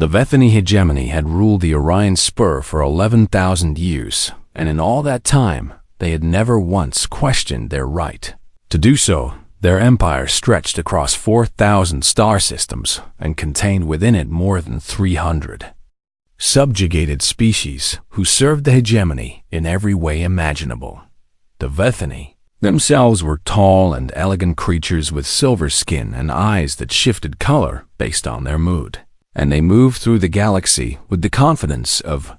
The Vethany hegemony had ruled the Orion Spur for 11,000 years, and in all that time, they had never once questioned their right to do so. Their empire stretched across 4,000 star systems and contained within it more than 300 subjugated species who served the hegemony in every way imaginable. The Vethany themselves were tall and elegant creatures with silver skin and eyes that shifted color based on their mood, and they moved through the galaxy with the confidence of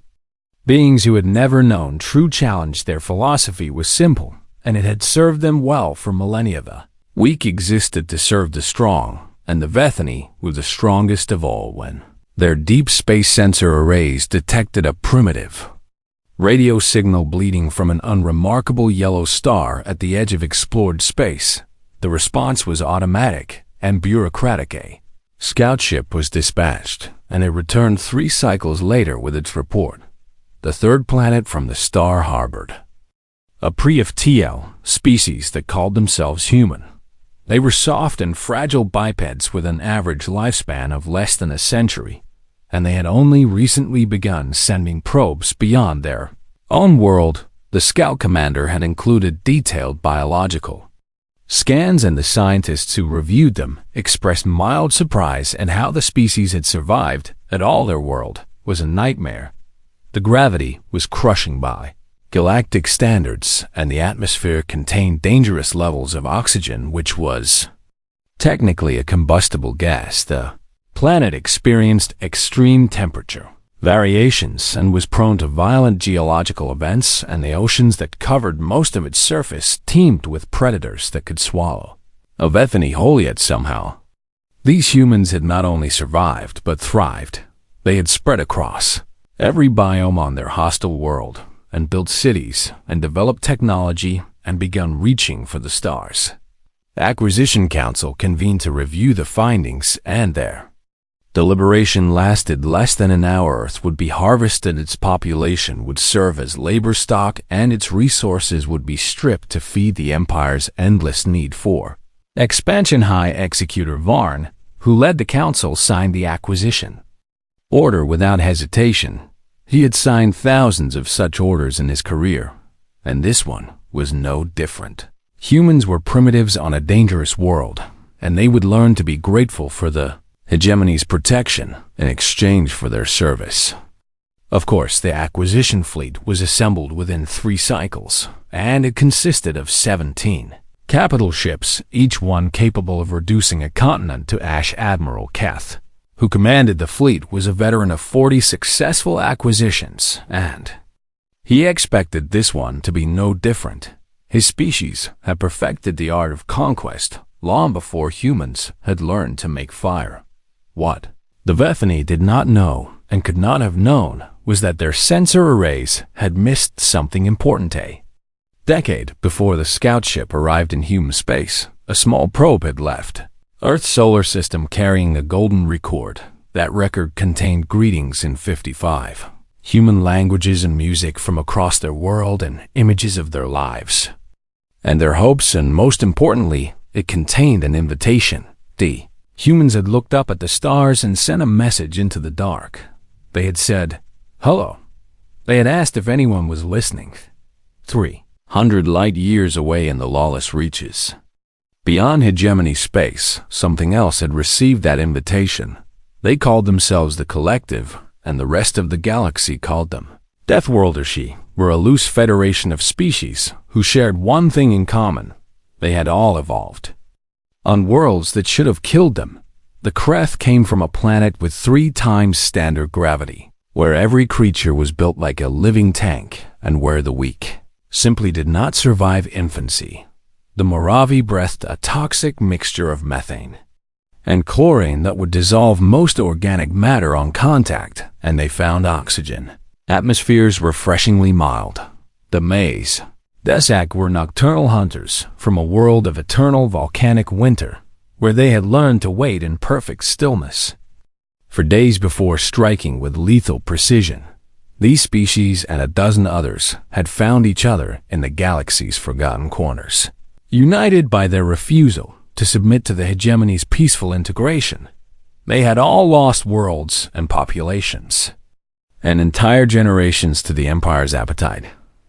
beings who had never known true challenge. Their philosophy was simple, and it had served them well for millennia. The weak existed to serve the strong, and the Vethany were the strongest of all when their deep space sensor arrays detected a primitive radio signal bleeding from an unremarkable yellow star at the edge of explored space. The response was automatic and bureaucratic. A scout ship was dispatched, and it returned 3 cycles later with its report. The third planet from the star harbored a pre-FTL species that called themselves human. They were soft and fragile bipeds with an average lifespan of less than a century, and they had only recently begun sending probes beyond their own world. The scout commander had included detailed biological scans, and the scientists who reviewed them expressed mild surprise at how the species had survived at all. Their world was a nightmare. The gravity was crushing by galactic standards, and the atmosphere contained dangerous levels of oxygen, which was technically a combustible gas. The planet experienced extreme temperature variations and was prone to violent geological events, and the oceans that covered most of its surface teemed with predators that could swallow a Vethany whole. Yet somehow, these humans had not only survived but thrived. They had spread across every biome on their hostile world, and built cities, and developed technology, and begun reaching for the stars. The Acquisition Council convened to review the findings, and their deliberation lasted less than an hour. Earth would be harvested, its population would serve as labor stock, and its resources would be stripped to feed the Empire's endless need for expansion. High Executor Varn, who led the council, signed the acquisition order without hesitation. He had signed thousands of such orders in his career, and this one was no different. Humans were primitives on a dangerous world, and they would learn to be grateful for the hegemony's protection in exchange for their service. Of course, the acquisition fleet was assembled within 3 cycles, and it consisted of 17 capital ships, each one capable of reducing a continent to ash. Admiral Keth, who commanded the fleet, was a veteran of 40 successful acquisitions, and he expected this one to be no different. His species had perfected the art of conquest long before humans had learned to make fire. What the Vethany did not know, and could not have known, was that their sensor arrays had missed something important. A decade before the scout ship arrived in human space, a small probe had left Earth's solar system carrying a golden record. That record contained greetings in 55 human languages and music from across their world, and images of their lives and their hopes, and most importantly, it contained an invitation. The humans had looked up at the stars and sent a message into the dark. They had said, "Hello." They had asked if anyone was listening. 300 light years away in the lawless reaches beyond hegemony space, something else had received that invitation. They called themselves the Collective, and the rest of the galaxy called them Deathworlders. Were a loose federation of species who shared one thing in common. They had all evolved on worlds that should have killed them. The Kreth came from a planet with 3 times standard gravity, where every creature was built like a living tank, and where the weak simply did not survive infancy. The Moravi breathed a toxic mixture of methane and chlorine that would dissolve most organic matter on contact, and they found oxygen. Atmospheres refreshingly mild. The Maze Desak were nocturnal hunters from a world of eternal volcanic winter, where they had learned to wait in perfect stillness for days before striking with lethal precision. These species and a dozen others had found each other in the galaxy's forgotten corners, united by their refusal to submit to the hegemony's peaceful integration. They had all lost worlds and populations, and entire generations to the Empire's appetite,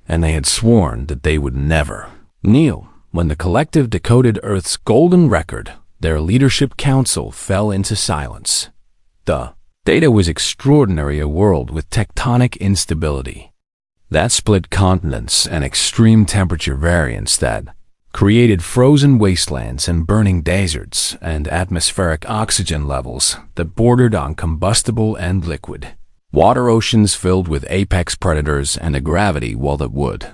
and they had sworn that they would never kneel. When the collective decoded Earth's golden record, their leadership council fell into silence. The data was extraordinary, a world with tectonic instability that split continents and extreme temperature variance that created frozen wastelands and burning deserts and atmospheric oxygen levels that bordered on combustible and liquid water, oceans filled with apex predators, and a gravity well that would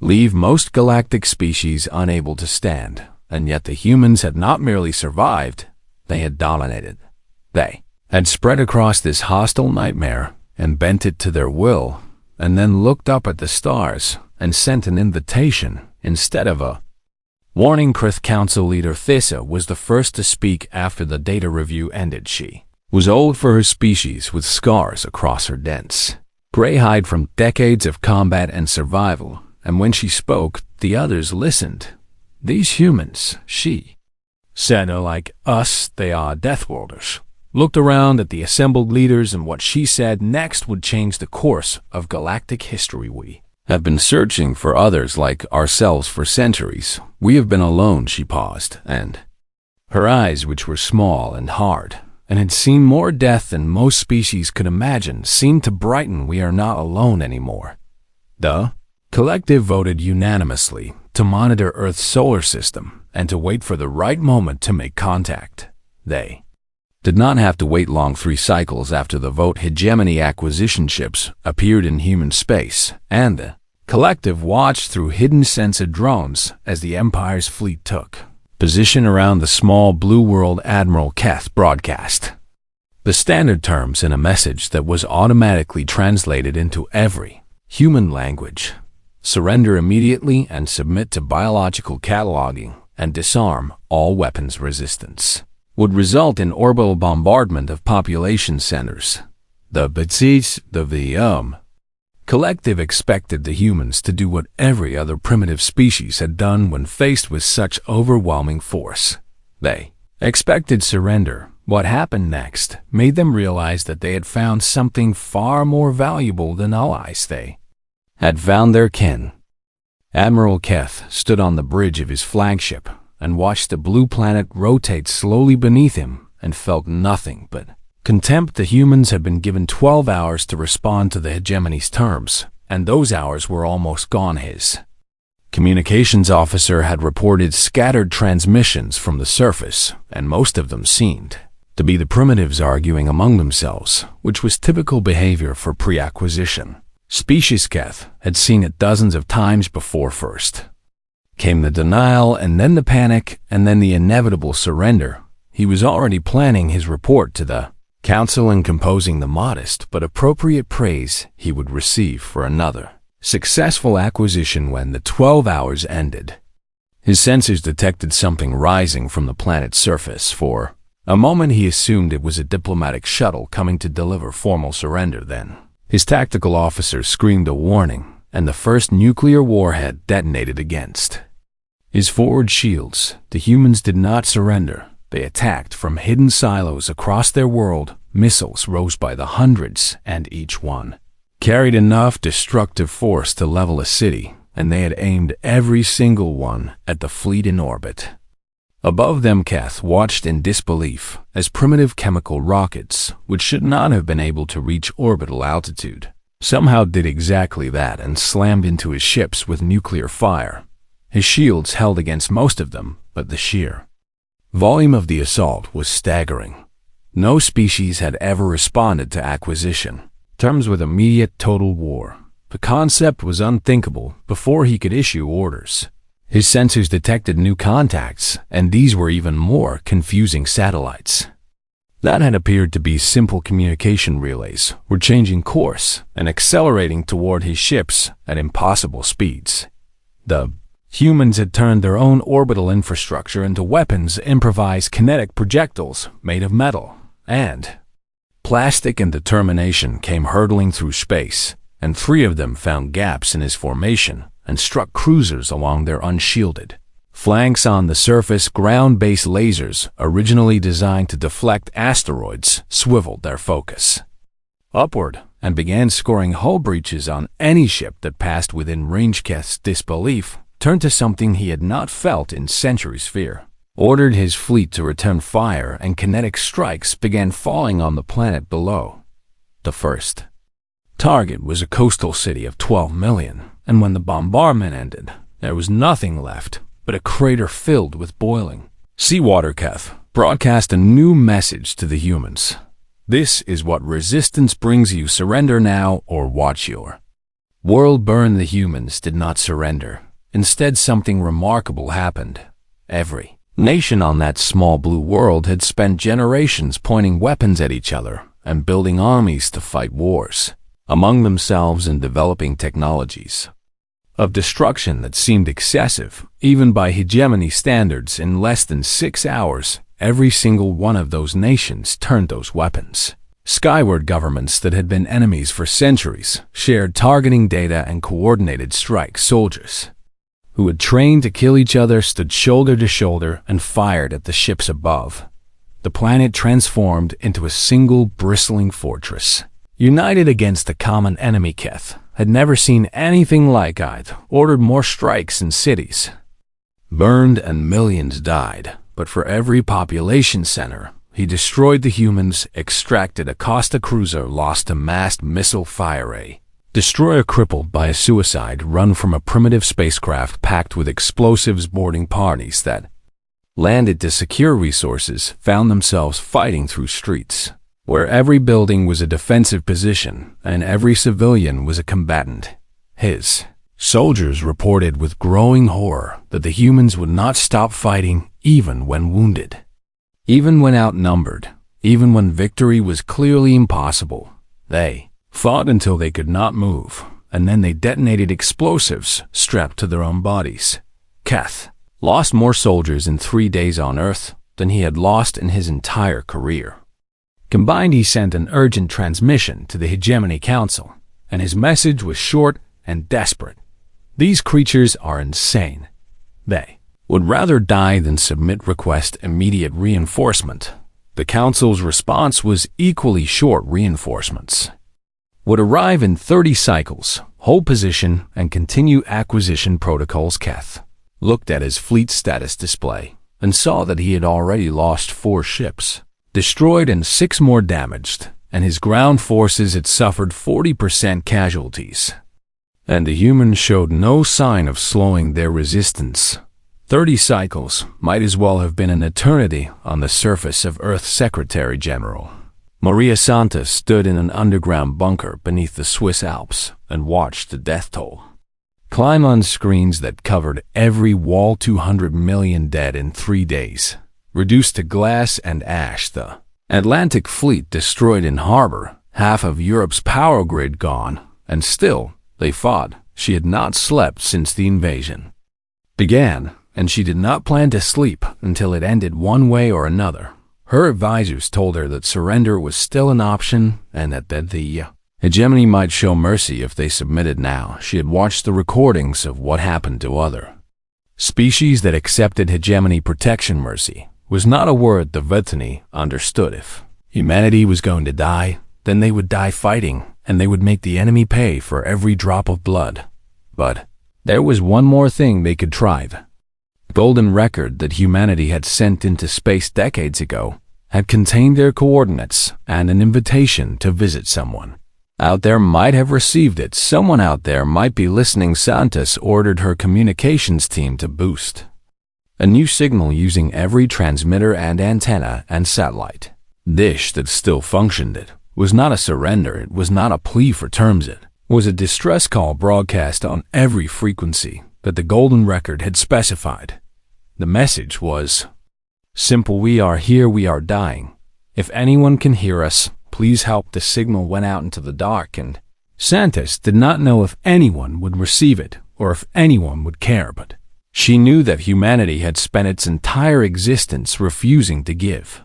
leave most galactic species unable to stand. And yet the humans had not merely survived, they had dominated. They had spread across this hostile nightmare and bent it to their will, and then looked up at the stars and sent an invitation instead of a warning. Krith Council leader Thissa was the first to speak after the data review ended. She was old for her species, with scars across her dense gray hide from decades of combat and survival, and when she spoke, the others listened. These humans, she said, are like us. They are Deathworlders. Looked around at the assembled leaders, and what she said next would change the course of galactic history. We have been searching for others like ourselves for centuries. We have been alone. She paused, and her eyes, which were small and hard, and had seen more death than most species could imagine, seemed to brighten. We are not alone anymore. The collective voted unanimously to monitor Earth's solar system and to wait for the right moment to make contact. They did not have to wait long. 3 cycles after the vote, hegemony acquisition ships appeared in human space, and the collective watched through hidden sensor drones as the Empire's fleet took position around the small blue world. Admiral Keth broadcast the standard terms in a message that was automatically translated into every human language. Surrender immediately and submit to biological cataloging, and disarm all weapons. Resistance would result in orbital bombardment of population centers. The collective expected the humans to do what every other primitive species had done when faced with such overwhelming force. They expected surrender. What happened next made them realize that they had found something far more valuable than allies. They had found their kin. Admiral Keth stood on the bridge of his flagship and watched the blue planet rotate slowly beneath him and felt nothing but contempt. The humans had been given 12 hours to respond to the hegemony's terms, and those hours were almost gone. His communications officer had reported scattered transmissions from the surface, and most of them seemed to be the primitives arguing among themselves, which was typical behavior for pre-acquisition. Species Keth had seen it dozens of times before. First came the denial, and then the panic, and then the inevitable surrender. He was already planning his report to the council and composing the modest but appropriate praise he would receive for another successful acquisition when the 12 hours ended. His sensors detected something rising from the planet's surface. For a moment he assumed it was a diplomatic shuttle coming to deliver formal surrender. Then his tactical officer screamed a warning, and the first nuclear warhead detonated against his forward shields. The humans did not surrender. They attacked from hidden silos across their world. Missiles rose by the hundreds, and each one carried enough destructive force to level a city, and they had aimed every single one at the fleet in orbit. Above them, Keth watched in disbelief as primitive chemical rockets, which should not have been able to reach orbital altitude, somehow did exactly that and slammed into his ships with nuclear fire. His shields held against most of them, but the sheer volume of the assault was staggering. No species had ever responded to acquisition terms with immediate total war. The concept was unthinkable before he could issue orders. His sensors detected new contacts, and these were even more confusing. Satellites that had appeared to be simple communication relays were changing course and accelerating toward his ships at impossible speeds. The humans had turned their own orbital infrastructure into weapons, improvised kinetic projectiles made of metal and plastic, and determination came hurtling through space, and 3 of them found gaps in his formation and struck cruisers along their unshielded Flanks on the surface, ground-based lasers, originally designed to deflect asteroids, swiveled their focus upward and began scoring hull breaches on any ship that passed within range. Keth's disbelief turned to something he had not felt in centuries: fear. Ordered his fleet to return fire, and kinetic strikes began falling on the planet below. The first target was a coastal city of 12 million, and when the bombardment ended, there was nothing left but a crater filled with boiling seawater. Keth broadcast a new message to the humans. This is what resistance brings you. Surrender now or watch your world burn. The humans did not surrender. Instead, something remarkable happened. Every nation on that small blue world had spent generations pointing weapons at each other and building armies to fight wars among themselves and developing technologies of destruction that seemed excessive, even by hegemony standards. In less than 6 hours, every single one of those nations turned those weapons skyward. Governments that had been enemies for centuries shared targeting data and coordinated strike. Soldiers who had trained to kill each other stood shoulder to shoulder and fired at the ships above. The planet transformed into a single bristling fortress, united against a common enemy. Keth had never seen anything like it. Ordered more strikes in cities burned and millions died, but for every population center he destroyed, the humans extracted a Costa cruiser lost to massed missile fire, a destroyer crippled by a suicide run from a primitive spacecraft packed with explosives. Boarding parties that landed to secure resources found themselves fighting through streets where every building was a defensive position and every civilian was a combatant. His soldiers reported with growing horror that the humans would not stop fighting even when wounded, even when outnumbered, even when victory was clearly impossible. They fought until they could not move, and then they detonated explosives strapped to their own bodies. Keth lost more soldiers in 3 days on Earth than he had lost in his entire career. Combined, he sent an urgent transmission to the Hegemony Council, and his message was short and desperate. These creatures are insane. They would rather die than submit request immediate reinforcement. The Council's response was equally short: reinforcements would arrive in 30 cycles, hold position, and continue acquisition protocols. Keth looked at his fleet status display and saw that he had already lost 4 ships, destroyed, and 6 more damaged, and his ground forces had suffered 40% casualties. And the humans showed no sign of slowing their resistance. 30 cycles might as well have been an eternity on the surface of Earth. Secretary General Maria Santos stood in an underground bunker beneath the Swiss Alps and watched the death toll climb on screens that covered every wall. 200 million dead in 3 days, reduced to glass and ash. The Atlantic fleet destroyed in harbor, half of Europe's power grid gone, and still they fought. She had not slept since the invasion began, and she did not plan to sleep until it ended one way or another. Her advisors told her that surrender was still an option and that the hegemony might show mercy if they submitted now. She had watched the recordings of what happened to other species that accepted hegemony protection. Mercy was not a word the Vetani understood. If humanity was going to die, then they would die fighting, and they would make the enemy pay for every drop of blood. But there was one more thing they could try. The golden record that humanity had sent into space decades ago had contained their coordinates and an invitation to visit. Someone out there might have received it. Someone out there might be listening. Santos ordered her communications team to boost a new signal using every transmitter and antenna and satellite dish that still functioned. It was not a surrender. It was not a plea for terms. It was a distress call broadcast on every frequency that the golden record had specified. The message was simple: we are here, we are dying. If anyone can hear us, please help. The signal went out into the dark, and Santos did not know if anyone would receive it or if anyone would care, but she knew that humanity had spent its entire existence refusing to give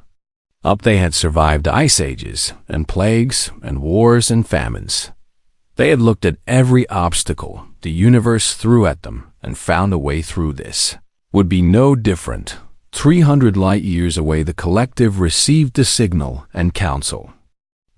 up. They had survived ice ages and plagues and wars and famines. They had looked at every obstacle the universe threw at them and found a way through this. would be no different. 300 light-years away, the collective received the signal and counsel.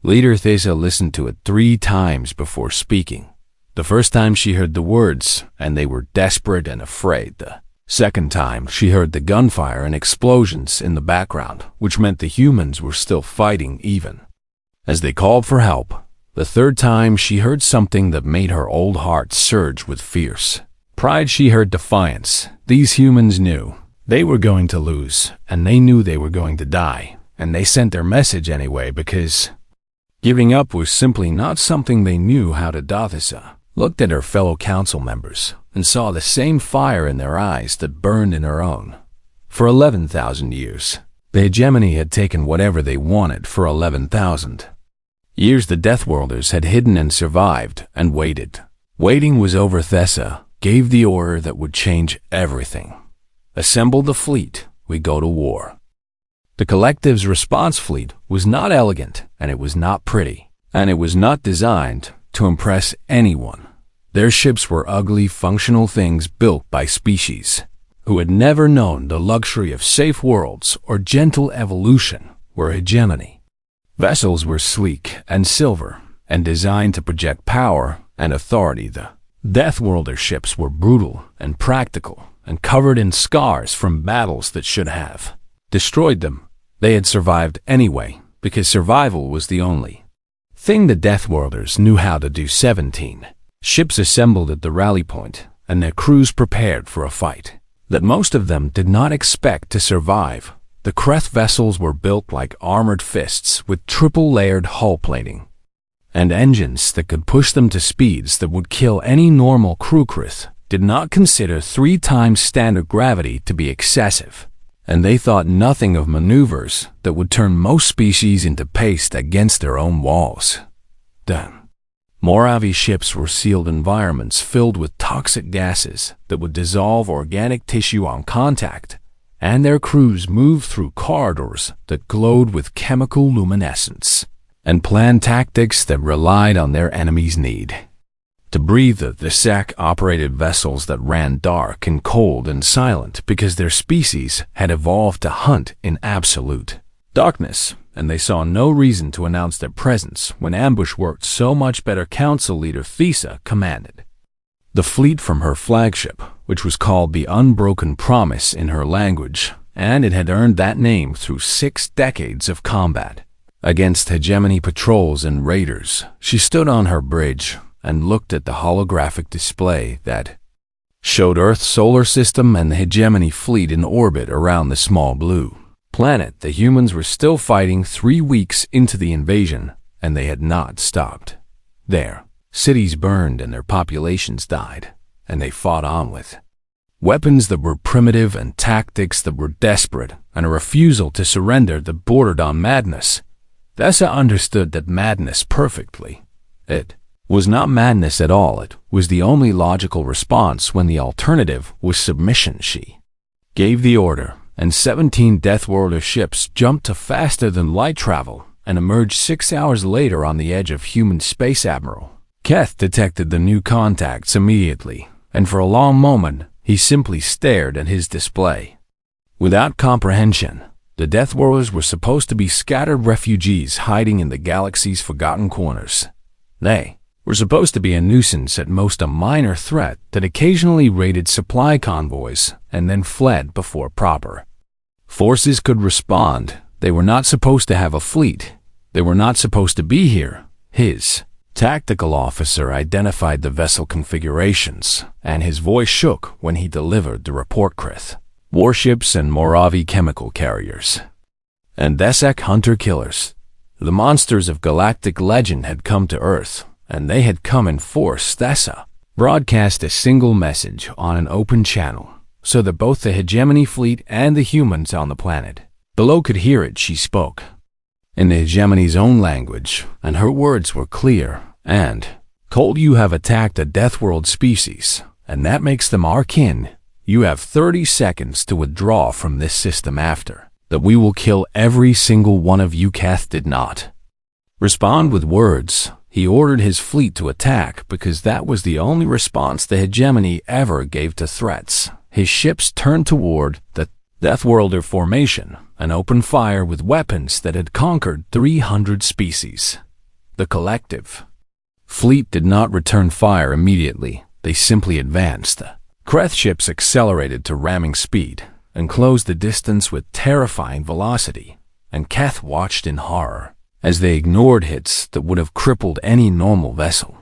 Leader Thesa listened to it 3 times before speaking. The first time she heard the words, and they were desperate and afraid. The second time, she heard the gunfire and explosions in the background, which meant the humans were still fighting even as they called for help. The third time, she heard something that made her old heart surge with fierce pride. She heard defiance. These humans knew they were going to lose, and they knew they were going to die, and they sent their message anyway because giving up was simply not something they knew how to do. Thesa looked at her fellow council members and saw the same fire in their eyes that burned in her own. For 11,000 years, the hegemony had taken whatever they wanted. For 11,000 years, the Deathworlders had hidden and survived and waited. Waiting was over. Thesa gave the order that would change everything. Assemble the fleet, we go to war. The collective's response fleet was not elegant, and it was not pretty, and it was not designed to impress anyone. Their ships were ugly, functional things built by species who had never known the luxury of safe worlds or gentle evolution or hegemony. Vessels were sleek and silver and designed to project power and authority. The Deathworlder ships were brutal and practical and covered in scars from battles that should have destroyed them. They had survived anyway because survival was the only thing the Deathworlders knew how to do. 17 ships assembled at the rally point, and their crews prepared for a fight that most of them did not expect to survive. The Kreth vessels were built like armored fists with triple-layered hull plating and engines that could push them to speeds that would kill any normal crew. Kreth did not consider 3 times standard gravity to be excessive, and they thought nothing of maneuvers that would turn most species into paste against their own walls. Then, Moravi ships were sealed environments filled with toxic gases that would dissolve organic tissue on contact, and their crews moved through corridors that glowed with chemical luminescence and planned tactics that relied on their enemies' need to breathe. The SAC-operated vessels that ran dark and cold and silent because their species had evolved to hunt in absolute darkness, and they saw no reason to announce their presence when ambush worked so much better. Council Leader Thesa commanded the fleet from her flagship, which was called the Unbroken Promise in her language, and it had earned that name through 6 decades of combat against hegemony patrols and raiders. She stood on her bridge and looked at the holographic display that showed Earth's solar system and the hegemony fleet in orbit around the small blue planet. The humans were still fighting 3 weeks into the invasion, and they had not stopped. Their cities burned and their populations died, and they fought on with weapons that were primitive and tactics that were desperate, and a refusal to surrender that bordered on madness. Thesa understood that madness perfectly. It was not madness at all. It was the only logical response when the alternative was submission. She gave the order, and 17 Deathworlder ships jumped to faster-than-light travel and emerged 6 hours later on the edge of human space. Admiral Keth detected the new contacts immediately, and for a long moment he simply stared at his display without comprehension. The Deathworlders were supposed to be scattered refugees hiding in the galaxy's forgotten corners. They were supposed to be a nuisance, at most a minor threat that occasionally raided supply convoys and then fled before proper forces could respond. They were not supposed to have a fleet. They were not supposed to be here. His tactical officer identified the vessel configurations, and his voice shook when he delivered the report. Kreth warships and Moravi chemical carriers and Desek hunter-killers. The monsters of galactic legend had come to Earth, and they had come in force. Thesa broadcast a single message on an open channel so that both the hegemony fleet and the humans on the planet below could hear it. She spoke in the hegemony's own language, and her words were clear and cold. You have attacked a Deathworld species, and that makes them our kin. You have 30 seconds to withdraw from this system. After that, we will kill every single one of you. Keth did not respond with words. He ordered his fleet to attack because that was the only response the hegemony ever gave to threats. his ships turned toward the Deathworlder formation and opened fire with weapons that had conquered 300 species. The collective fleet did not return fire immediately. They simply advanced. Kreth ships accelerated to ramming speed and closed the distance with terrifying velocity, and Keth watched in horror as they ignored hits that would have crippled any normal vessel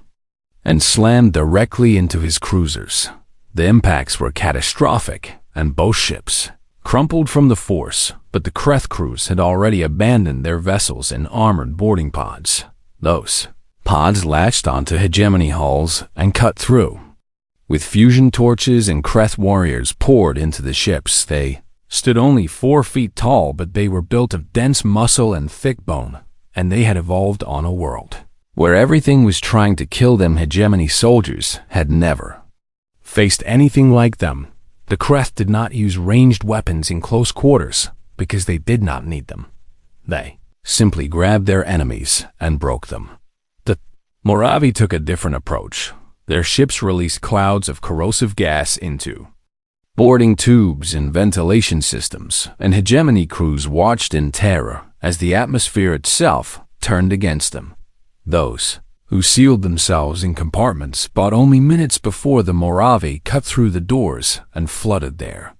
and slammed directly into his cruisers. The impacts were catastrophic, and both ships crumpled from the force, but the Kreth crews had already abandoned their vessels in armored boarding pods. Those pods latched onto hegemony hulls and cut through. With fusion torches and Kreth warriors poured into the ships, they stood only 4 feet tall, but they were built of dense muscle and thick bone, and they had evolved on a world where everything was trying to kill them. Hegemony soldiers had never faced anything like them. The Kreth did not use ranged weapons in close quarters because they did not need them. They simply grabbed their enemies and broke them. The Moravi took a different approach. Their ships released clouds of corrosive gas into boarding tubes and ventilation systems, and hegemony crews watched in terror as the atmosphere itself turned against them. Those who sealed themselves in compartments bought only minutes before the Moravi cut through the doors and flooded their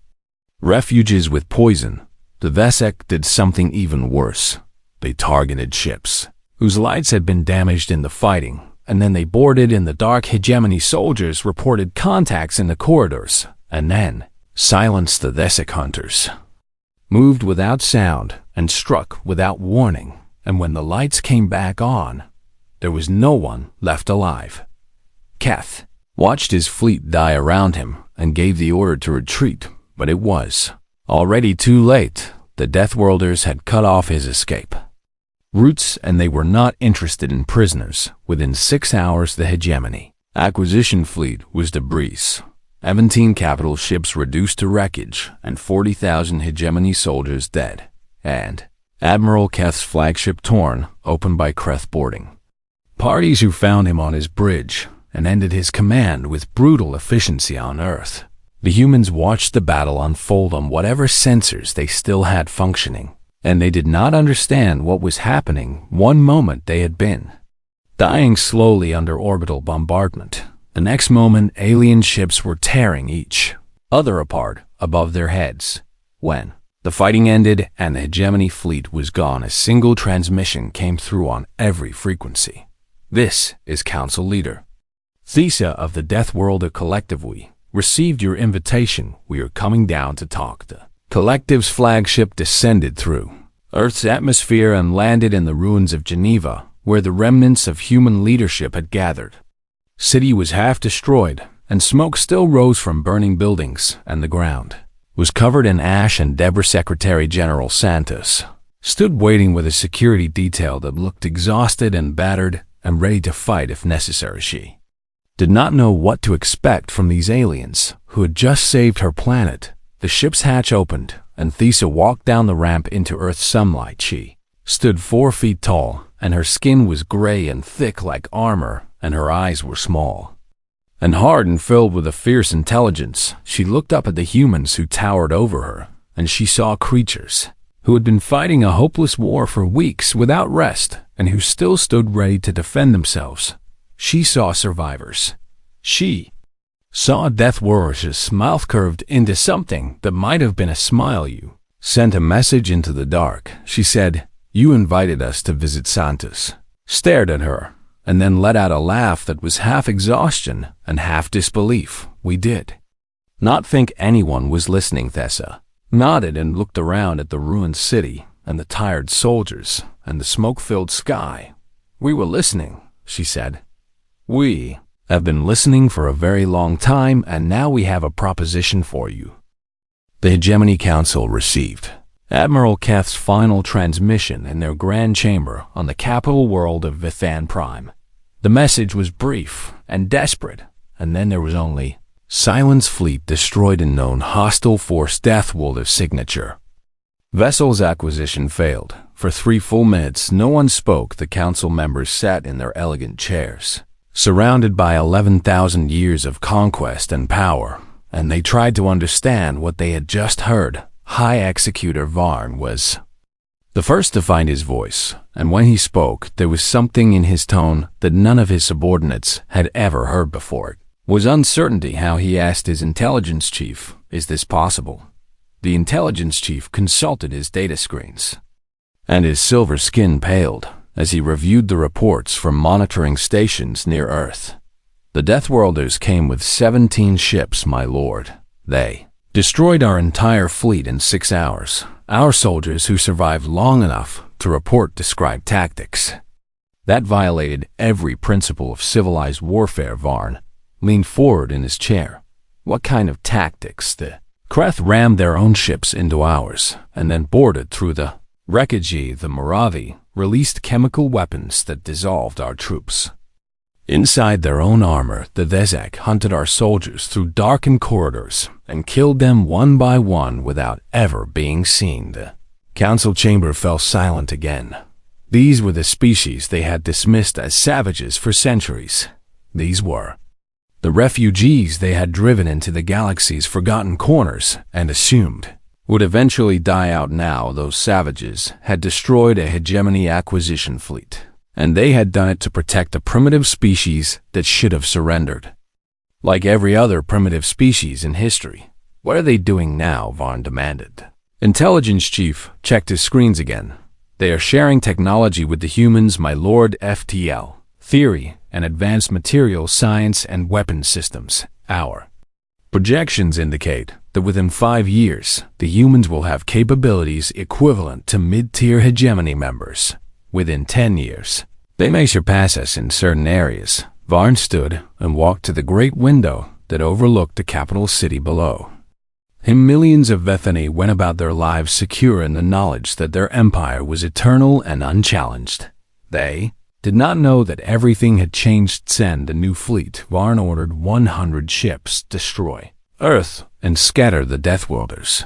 refuges with poison. The Vesek did something even worse. They targeted ships whose lights had been damaged in the fighting, and then they boarded in the dark. Hegemony soldiers reported contacts in the corridors, and then silenced the Vesek hunters, moved without sound, and struck without warning. And when the lights came back on, there was no one left alive. Keth watched his fleet die around him and gave the order to retreat, but it was already too late. The Deathworlders had cut off his escape routes, and they were not interested in prisoners. Within 6 hours, the hegemony acquisition fleet was debris. 17 capital ships reduced to wreckage, and 40,000 hegemony soldiers dead, and Admiral Keth's flagship torn open by Kreth boarding parties who found him on his bridge and ended his command with brutal efficiency on Earth. The humans watched the battle unfold on whatever sensors they still had functioning, and they did not understand what was happening. One moment they had been dying slowly under orbital bombardment. The next moment, alien ships were tearing each other apart above their heads. When the fighting ended and the hegemony fleet was gone, a single transmission came through on every frequency. "This is Council Leader Thesa of the Deathworlder Collective. We received your invitation. We are coming down to talk." The Collective's flagship descended through Earth's atmosphere and landed in the ruins of Geneva, where the remnants of human leadership had gathered. City was half destroyed, and smoke still rose from burning buildings, and the ground was covered in ash and debris. Secretary General Santos stood waiting with a security detail that looked exhausted and battered and ready to fight if necessary. She did not know what to expect from these aliens who had just saved her planet. The ship's hatch opened, and Thesa walked down the ramp into Earth's sunlight. She stood 4 feet tall, and her skin was gray and thick like armor, and her eyes were small and hard and filled with a fierce intelligence. She looked up at the humans who towered over her, and she saw creatures who had been fighting a hopeless war for weeks without rest and who still stood ready to defend themselves. She saw survivors. She saw Deathworlder's mouth curved into something that might have been a smile. "You sent a message into the dark," she said. "You invited us to visit Santos." Stared at her, and then let out a laugh that was half exhaustion and half disbelief. "We did not think anyone was listening." Thesa nodded and looked around at the ruined city and the tired soldiers and the smoke-filled sky. "We were listening," she said. "We have been listening for a very long time, and now we have a proposition for you." The Hegemony Council received Admiral Keth's final transmission in their grand chamber on the capital world of Vithan Prime. The message was brief and desperate, and then there was only "Silence fleet destroyed in known hostile force. Deathworlder signature." Vessel's acquisition failed. For 3 full minutes, no one spoke. The council members sat in their elegant chairs, surrounded by 11,000 years of conquest and power. and they tried to understand what they had just heard. High Executor Varn was the first to find his voice, and when he spoke, there was something in his tone that none of his subordinates had ever heard before. It was uncertainty. How he asked his intelligence chief, "Is this possible?" The intelligence chief consulted his data screens, and his silver skin paled as he reviewed the reports from monitoring stations near Earth. "The Deathworlders came with 17 ships, my lord. They destroyed our entire fleet in 6 hours. Our soldiers who survived long enough to report described tactics that violated every principle of civilized warfare." Varn leaned forward in his chair. "What kind of tactics?" The Kreth rammed their own ships into ours and then boarded through the wreckage. The Moravi released chemical weapons that dissolved our troops inside their own armor. The Vezek hunted our soldiers through darkened corridors and killed them one by one without ever being seen. The council chamber fell silent again. These were the species they had dismissed as savages for centuries. These were the refugees they had driven into the galaxy's forgotten corners and assumed would eventually die out. Now those savages had destroyed a hegemony acquisition fleet, and they had done it to protect a primitive species that should have surrendered. Like every other primitive species in history. "What are they doing now?" Varn demanded. Intelligence chief checked his screens again. "They are sharing technology with the humans, my lord. FTL, theory and advanced material science and weapons systems. Our projections indicate that within 5 years, the humans will have capabilities equivalent to mid-tier hegemony members. Within 10 years, they may surpass us in certain areas." Varn stood and walked to the great window that overlooked the capital city below. Millions of Vethani went about their lives secure in the knowledge that their empire was eternal and unchallenged. They did not know that everything had changed. "Send a new fleet." Varn ordered 100 ships, destroy Earth and scatter the Deathworlders,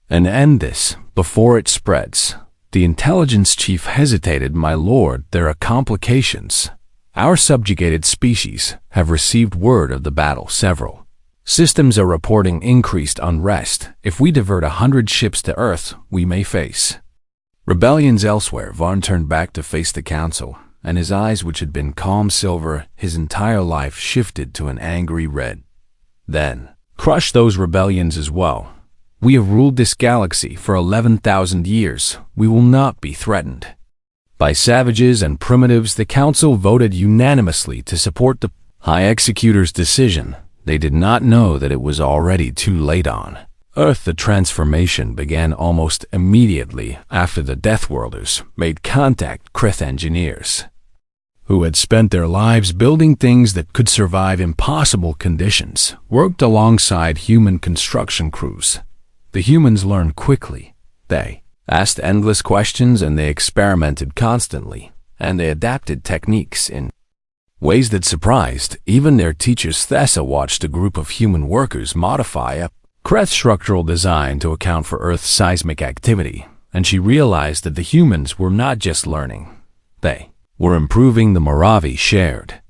and end this before it spreads. The intelligence chief hesitated. "My lord, there are complications. Our subjugated species have received word of the battle. Several systems are reporting increased unrest. If we divert 100 ships to Earth, we may face rebellions elsewhere." Varn turned back to face the council, and his eyes, which had been calm silver his entire life, shifted to an angry red. "Then crush those rebellions as well. We have ruled this galaxy for 11,000 years. We will not be threatened by savages and primitives." The council voted unanimously to support the High Executor's decision. They did not know that it was already too late on Earth. The transformation began almost immediately after the Deathworlders made contact. Kreth engineers who had spent their lives building things that could survive impossible conditions worked alongside human construction crews. The humans learned quickly. They asked endless questions, and they experimented constantly, and they adapted techniques in ways that surprised even their teachers. Thessa watched a group of human workers modify a Kreth structural design to account for Earth's seismic activity, and she realized that the humans were not just learning. They were improving the Moravi shared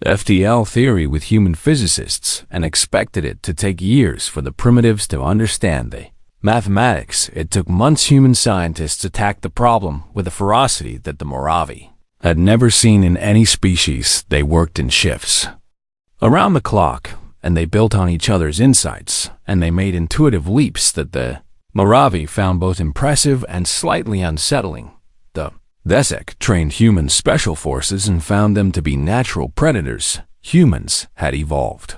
FTL theory with human physicists and expected it to take years for the primitives to understand the mathematics. It took months. Human scientists attacked the problem with a ferocity that the Moravi had never seen in any species. They worked in shifts around the clock, and they built on each other's insights, and they made intuitive leaps that the Moravi found both impressive and slightly unsettling. The Vezek trained human special forces and found them to be natural predators. Humans had evolved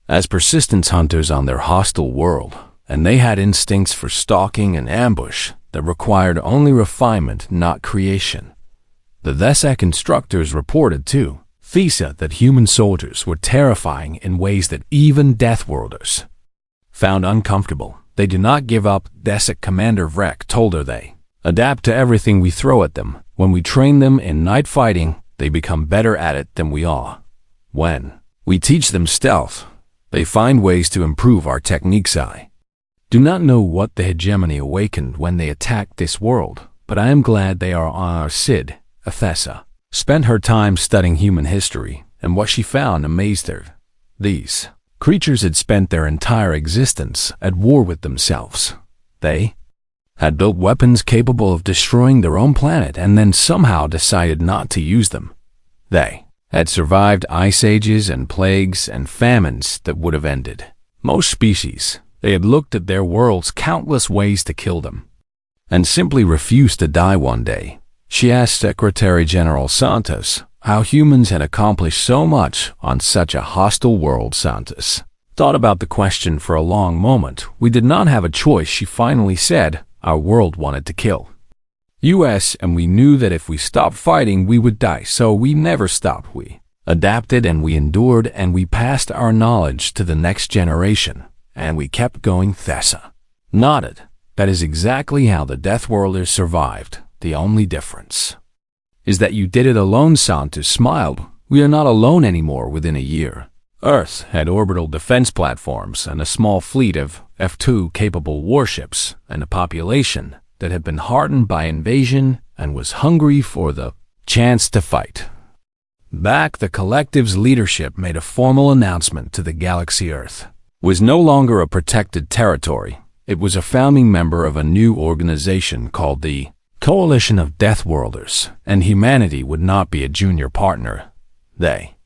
as persistence hunters on their hostile world, and they had instincts for stalking and ambush that required only refinement, not creation. The Vezek instructors reported to Thesa that human soldiers were terrifying in ways that even Deathworlders found uncomfortable. "They do not give up," Vezek Commander Vrek told her. "They adapt to everything we throw at them. When we train them in night fighting, they become better at it than we are. When we teach them stealth, they find ways to improve our techniques. I do not know what the hegemony awakened when they attacked this world, but I am glad they are on our Sid." Athesa spent her time studying human history, and what she found amazed her. These Creatures had spent their entire existence at war with themselves. They had built weapons capable of destroying their own planet and then somehow decided not to use them. They had survived ice ages and plagues and famines that would have ended most species. They had looked at their world's countless ways to kill them and simply refused to die one day. She asked Secretary General Santos how humans had accomplished so much on such a hostile world. Santos thought about the question for a long moment. We did not have a choice, she finally said. Our world wanted to kill us, and we knew that if we stopped fighting, we would die, so we never stopped. We adapted and we endured and we passed our knowledge to the next generation, and we kept going. Thessa nodded. That is exactly how the Deathworlders survived. The only difference is that you did it alone. Santos smiled. We are not alone anymore. Within a year, Earth had orbital defense platforms and a small fleet of F-2 capable warships and a population that had been hardened by invasion and was hungry for the chance to fight back. The collective's leadership made a formal announcement to the galaxy. Earth was no longer a protected territory. It was a founding member of a new organization called the Coalition of Deathworlders, and humanity would not be a junior partner. They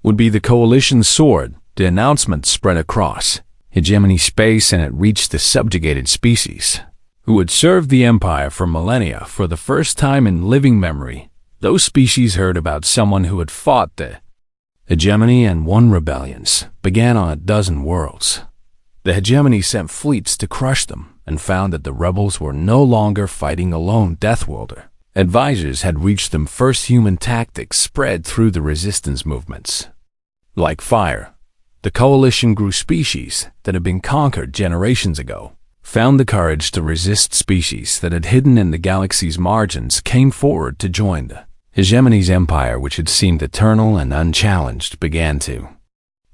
would be the Coalition's sword. The announcement spread across hegemony space, and it reached the subjugated species who had served the Empire for millennia. For the first time in living memory, those species heard about someone who had fought the hegemony and won. Rebellions began on a dozen worlds. The hegemony sent fleets to crush them and found that the rebels were no longer fighting alone. Deathworlder advisors had reached them first. Human tactics spread through the resistance movements like fire. The coalition grew. Species that had been conquered generations ago found the courage to resist. Species that had hidden in the galaxy's margins came forward to join the hegemony's empire, which had seemed eternal and unchallenged, began to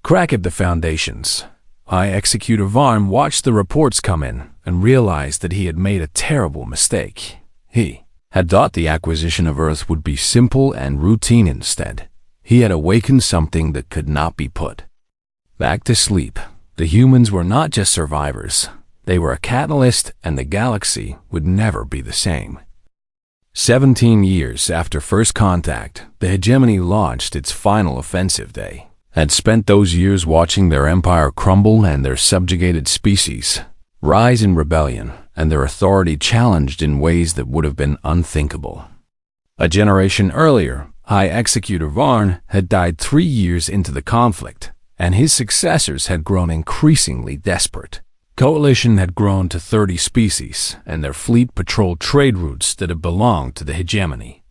crack at the foundations. High Executor Varn watched the reports come in and realized that he had made a terrible mistake. He had thought the acquisition of Earth would be simple and routine. Instead, he had awakened something that could not be put back to sleep. The humans were not just survivors. They were a catalyst, and the galaxy would never be the same. 17 years after first contact, the hegemony launched its final offensive. They had spent those years watching their empire crumble and their subjugated species rise in rebellion, and their authority challenged in ways that would have been unthinkable. A generation earlier, High Executor Varn had died 3 years into the conflict, and his successors had grown increasingly desperate. Coalition had grown to 30 species, and their fleet patrolled trade routes that had belonged to the hegemony.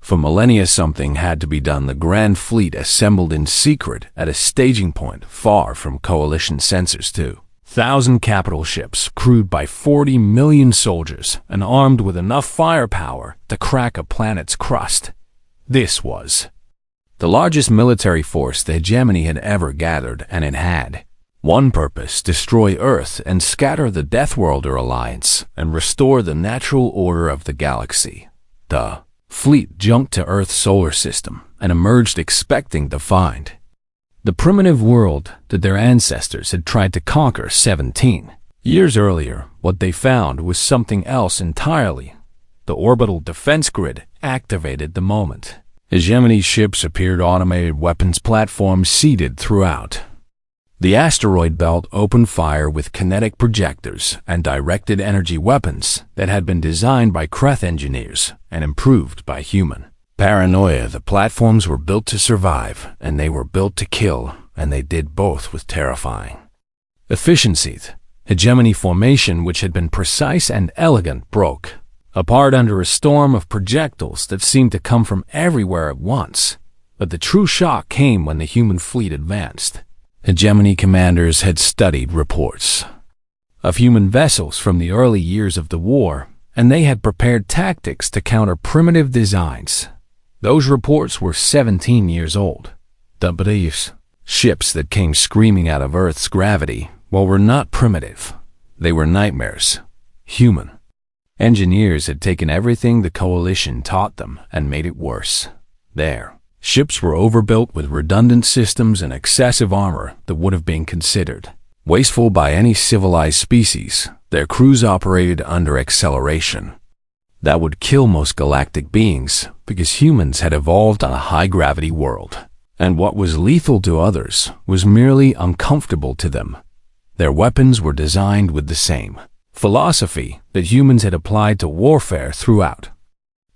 For millennia, something had to be done. The Grand Fleet assembled in secret at a staging point far from Coalition sensors. 2,000 capital ships, crewed by 40 million soldiers and armed with enough firepower to crack a planet's crust. This was the largest military force the hegemony had ever gathered, and it had one purpose: destroy Earth and scatter the Deathworlder alliance and restore the natural order of the galaxy. The fleet jumped to Earth's solar system and emerged expecting to find the primitive world that their ancestors had tried to conquer 17 years earlier. What they found was something else entirely. The orbital defense grid activated the moment hegemony ships appeared. Automated weapons platforms seeded throughout the asteroid belt opened fire with kinetic projectors and directed energy weapons that had been designed by Kreth engineers and improved by human paranoia. The platforms were built to survive, and they were built to kill, and they did both with terrifying efficiency. The hegemony formation, which had been precise and elegant, broke apart under a storm of projectiles that seemed to come from everywhere at once. But the true shock came when the human fleet advanced. Hegemony commanders had studied reports of human vessels from the early years of the war, and they had prepared tactics to counter primitive designs. Those reports were 17 years old. The beliefs, ships that came screaming out of Earth's gravity, were not primitive. They were nightmares. Human engineers had taken everything the Coalition taught them and made it worse. Their Ships were overbuilt with redundant systems and excessive armor that would have been considered wasteful by any civilized species. Their crews operated under acceleration that would kill most galactic beings because humans had evolved on a high-gravity world, and what was lethal to others was merely uncomfortable to them. Their weapons were designed with the same philosophy that humans had applied to warfare throughout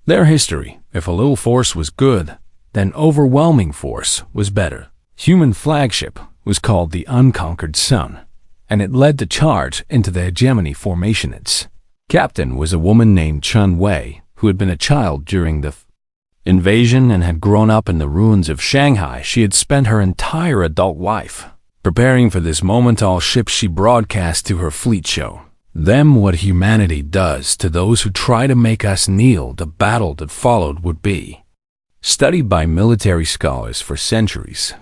their history. If a little force was good, then overwhelming force was better. Human flagship was called the Unconquered Sun, and it led the charge into the hegemony formation. Its captain was a woman named Chun Wei, who had been a child during the invasion and had grown up in the ruins of Shanghai. She had spent her entire adult life preparing for this moment. All ships she broadcast to her fleet show them what humanity does to those who try to make us kneel. The battle that followed would be studied by military scholars for centuries.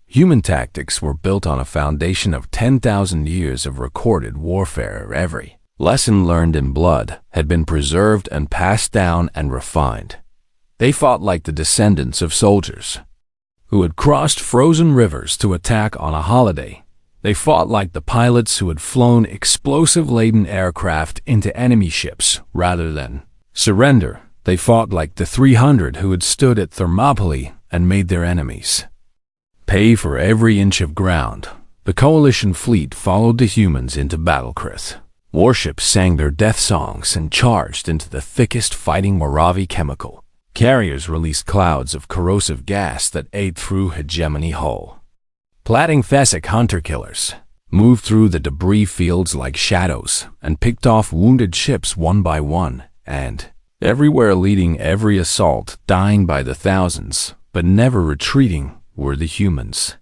Human tactics were built on a foundation of 10,000 years of recorded warfare. Every lesson learned in blood had been preserved and passed down and refined. They fought like the descendants of soldiers who had crossed frozen rivers to attack on a holiday. They fought like the pilots who had flown explosive-laden aircraft into enemy ships rather than surrender. They fought like the 300 who had stood at Thermopylae and made their enemies pay for every inch of ground. The coalition fleet followed the humans into Battlecryth. Warships sang their death songs and charged into the thickest fighting Moravi chemical. Carriers released clouds of corrosive gas that ate through hegemony hull. Platting Thessic hunter-killers moved through the debris fields like shadows and picked off wounded ships one by one, and everywhere leading every assault, dying by the thousands, but never retreating, were the humans.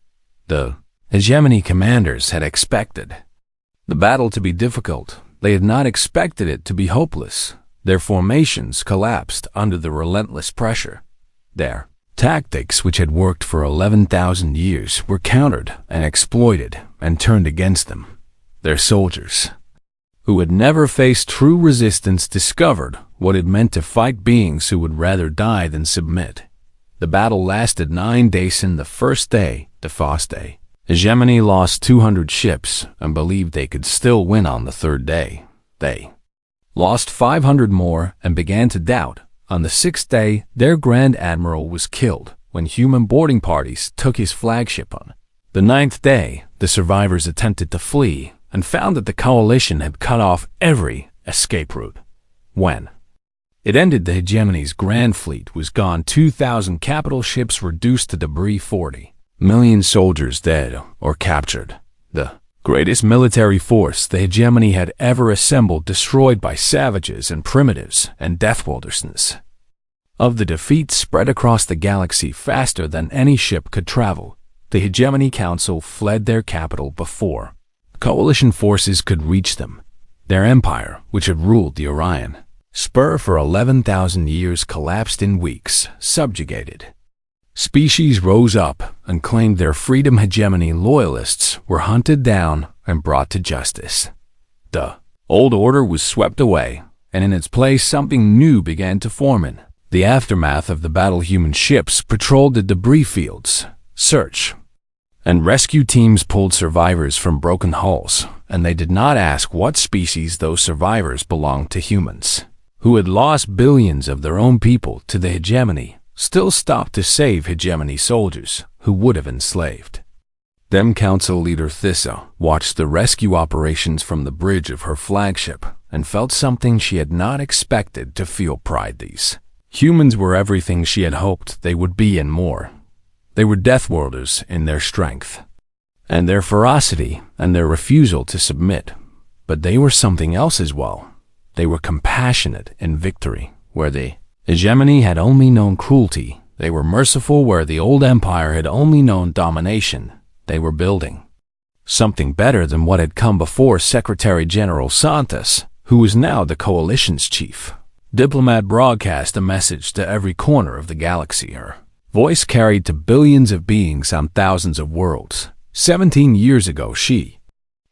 The hegemony commanders had expected the battle to be difficult. They had not expected it to be hopeless. Their formations collapsed under the relentless pressure. Their tactics, which had worked for 11,000 years, were countered and exploited and turned against them. Their soldiers, who had never faced true resistance, discovered what it meant to fight beings who would rather die than submit. The battle lasted 9 days. In the first day, the fast day, hegemony lost 200 ships and believed they could still win. On the third day, they lost 500 more and began to doubt. On the 6th day, their Grand Admiral was killed when human boarding parties took his flagship on. The 9th day, the survivors attempted to flee and found that the coalition had cut off every escape route. When it ended, the hegemony's grand fleet was gone. 2,000 capital ships reduced to debris, 40 million soldiers dead or captured. The greatest military force the hegemony had ever assembled destroyed by savages and primitives and deathwilderness. Of the defeat spread across the galaxy faster than any ship could travel, the hegemony council fled their capital before coalition forces could reach them. Their empire, which had ruled the Orion Spur for 11,000 years, collapsed in weeks. Subjugated species rose up and claimed their freedom. Hegemony loyalists were hunted down and brought to justice. The old order was swept away, and in its place something new began to form. In the aftermath of the battle, human ships patrolled the debris fields. Search and rescue teams pulled survivors from broken hulls, and they did not ask what species those survivors belonged to. Humans, who had lost billions of their own people to the hegemony, still stopped to save hegemony soldiers who would have enslaved them. Council leader Thissa watched the rescue operations from the bridge of her flagship and felt something she had not expected to feel: pride. These humans were everything she had hoped they would be and more. They were deathworlders in their strength and their ferocity and their refusal to submit, but they were something else as well. They were compassionate in victory, where the hegemony had only known cruelty. They were merciful where the old empire had only known domination. They were building something better than what had come before. Secretary General Santos, who was now the coalition's chief diplomat, broadcast a message to every corner of the galaxy. Her voice carried to billions of beings on thousands of worlds. 17 years ago, she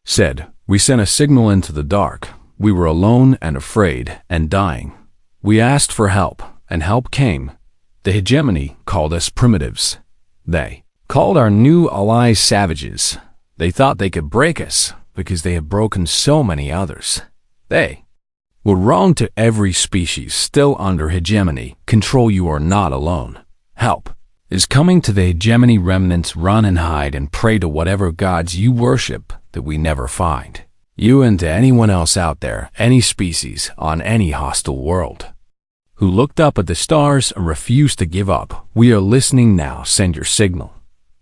said, "We sent a signal into the dark. We were alone and afraid and dying. We asked for help, and help came. The hegemony called us primitives. They called our new allies savages. They thought they could break us because they had broken so many others. They were wrong to every species still under hegemony. Control, you are not alone. Help is coming to the hegemony remnants. Run and hide and pray to whatever gods you worship that we never find. You and to anyone else out there, any species on any hostile world, who looked up at the stars and refused to give up. We are listening now. Send your signal.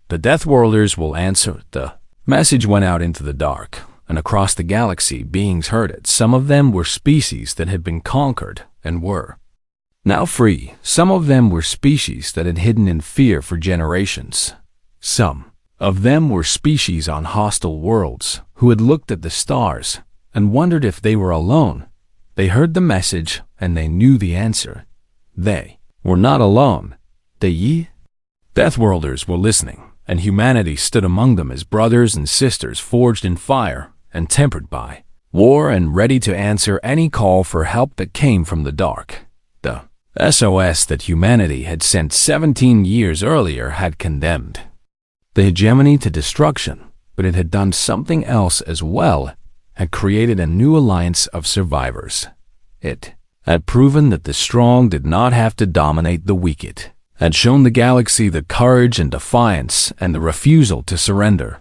The Death Worlders will answer. The message went out into the dark, and across the galaxy beings heard it. Some of them were species that had been conquered and were now free. Some of them were species that had hidden in fear for generations. Some of them were species on hostile worlds who had looked at the stars and wondered if they were alone. They heard the message and they knew the answer. They were not alone. The Death Worlders were listening, and humanity stood among them as brothers and sisters forged in fire and tempered by war and ready to answer any call for help that came from the dark. The SOS that humanity had sent 17 years earlier had condemned the hegemony to destruction, but it had done something else as well, had created a new alliance of survivors. It had proven that the strong did not have to dominate the weak. It had shown the galaxy that courage and defiance and the refusal to surrender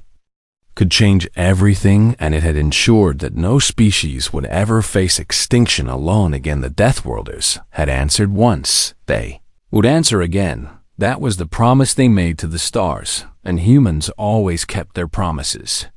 could change everything, and it had ensured that no species would ever face extinction alone again. The Death Worlders had answered once. They would answer again. That was the promise they made to the stars, and humans always kept their promises.